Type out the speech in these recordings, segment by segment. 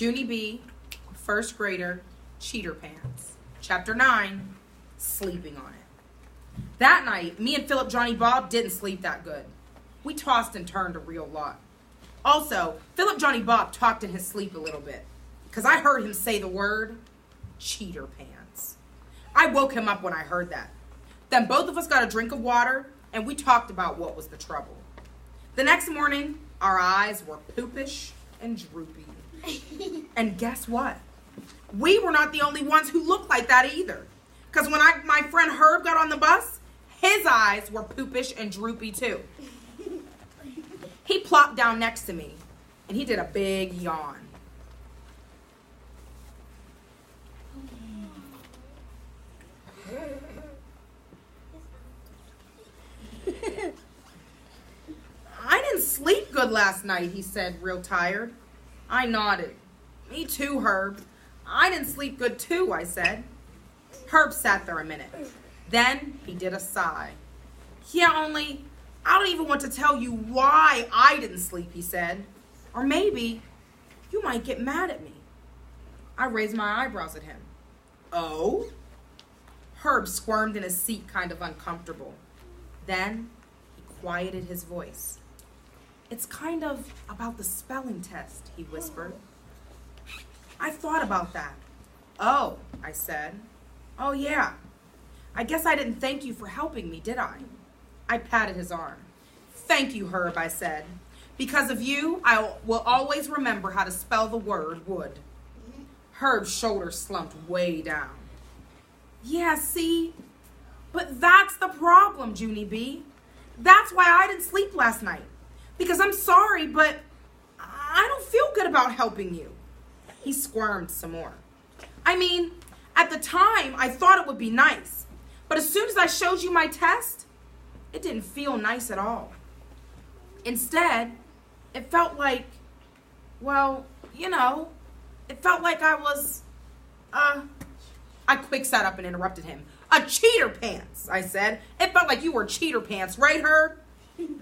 Junie B., first grader, cheater pants. Chapter 9, sleeping on it. That night, me and Philip Johnny Bob didn't sleep that good. We tossed and turned a real lot. Also, Philip Johnny Bob talked in his sleep a little bit, because I heard him say the word cheater pants. I woke him up when I heard that. Then both of us got a drink of water, and we talked about what was the trouble. The next morning, our eyes were poopish and droopy. And guess what? We were not the only ones who looked like that either. Because when my friend Herb got on the bus, his eyes were poopish and droopy too. He plopped down next to me, and he did a big yawn. I didn't sleep good last night, he said, real tired. I nodded. Me too, Herb. I didn't sleep good too, I said. Herb sat there a minute. Then he did a sigh. Yeah, only I don't even want to tell you why I didn't sleep, he said. Or maybe you might get mad at me. I raised my eyebrows at him. Oh? Herb squirmed in his seat, kind of uncomfortable. Then he quieted his voice. It's kind of about the spelling test, he whispered. I thought about that. Oh, I said. Oh, yeah. I guess I didn't thank you for helping me, did I? I patted his arm. Thank you, Herb, I said. Because of you, I will always remember how to spell the word would. Herb's shoulders slumped way down. Yeah, see? But that's the problem, Junie B. That's why I didn't sleep last night. Because I'm sorry, but I don't feel good about helping you. He squirmed some more. I mean, at the time, I thought it would be nice. But as soon as I showed you my test, it didn't feel nice at all. Instead, it felt like, well, it felt like I was, I quick sat up and interrupted him. A cheater pants, I said. It felt like you were cheater pants, right, Herb?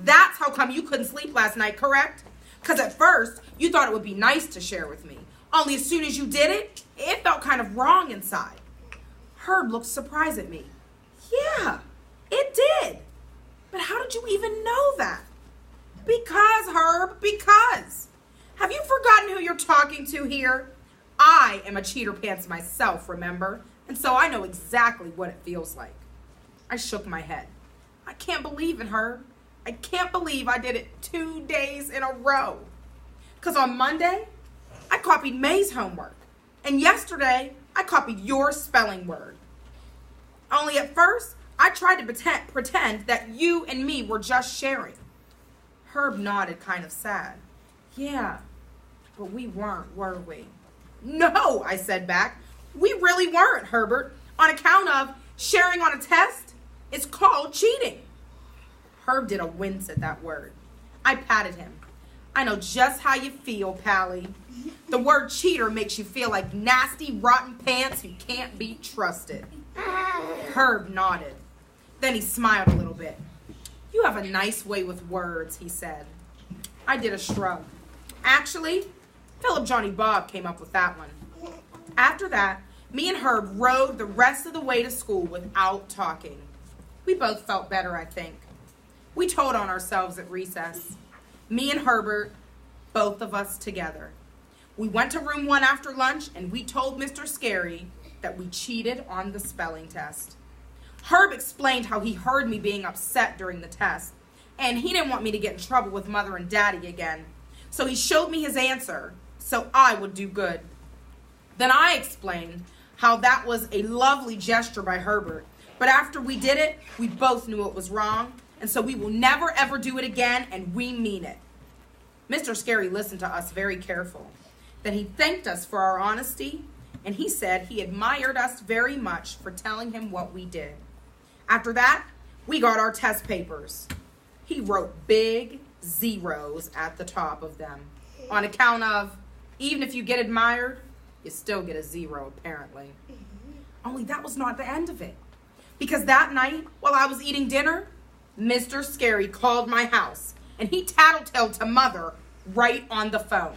That's how come you couldn't sleep last night, correct? Because at first, you thought it would be nice to share with me. Only as soon as you did it, it felt kind of wrong inside. Herb looked surprised at me. Yeah, it did. But how did you even know that? Because, Herb, because. Have you forgotten who you're talking to here? I am a cheater pants myself, remember? And so I know exactly what it feels like. I shook my head. I can't believe it, Herb. I can't believe I did it 2 days in a row. Because on Monday, I copied May's homework. And yesterday, I copied your spelling word. Only at first, I tried to pretend that you and me were just sharing. Herb nodded, kind of sad. Yeah, but we weren't, were we? No, I said back. We really weren't, Herbert. On account of sharing on a test, it's called cheating. Herb did a wince at that word. I patted him. I know just how you feel, Pally. The word cheater makes you feel like nasty, rotten pants who can't be trusted. Herb nodded. Then he smiled a little bit. You have a nice way with words, he said. I did a shrug. Actually, Philip Johnny Bob came up with that one. After that, me and Herb rode the rest of the way to school without talking. We both felt better, I think. We told on ourselves at recess. Me and Herbert, both of us together. We went to room 1 after lunch and we told Mr. Scary that we cheated on the spelling test. Herb explained how he heard me being upset during the test and he didn't want me to get in trouble with Mother and Daddy again. So he showed me his answer so I would do good. Then I explained how that was a lovely gesture by Herbert, but after we did it, we both knew it was wrong. And so we will never, ever do it again, and we mean it. Mr. Scary listened to us very careful. Then he thanked us for our honesty, and he said he admired us very much for telling him what we did. After that, we got our test papers. He wrote big zeros at the top of them, on account of, even if you get admired, you still get a 0, apparently. Only that was not the end of it. Because that night, while I was eating dinner, Mr. Scary called my house, and he tattletaled to Mother right on the phone.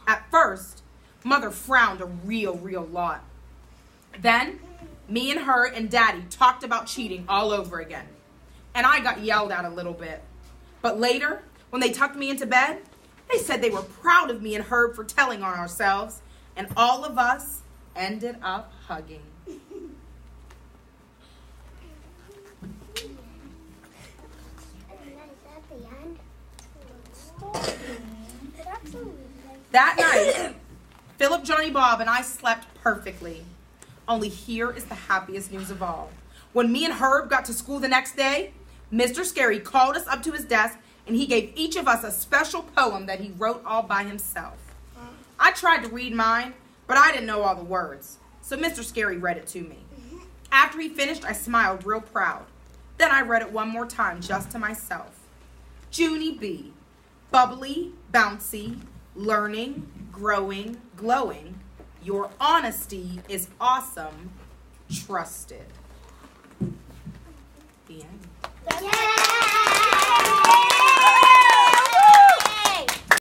At first, Mother frowned a real lot. Then, me and her and Daddy talked about cheating all over again. And I got yelled at a little bit. But later, when they tucked me into bed, they said they were proud of me and Herb for telling on ourselves, and all of us ended up hugging. That night, Philip, Johnny, Bob, and I slept perfectly. Only here is the happiest news of all. When me and Herb got to school the next day, Mr. Scary called us up to his desk and he gave each of us a special poem that he wrote all by himself. I tried to read mine, but I didn't know all the words, so Mr. Scary read it to me. After he finished, I smiled real proud. Then I read it one more time just to myself. Junie B. Bubbly, bouncy, learning, growing, glowing. Your honesty is awesome. Trusted. The end. Yeah!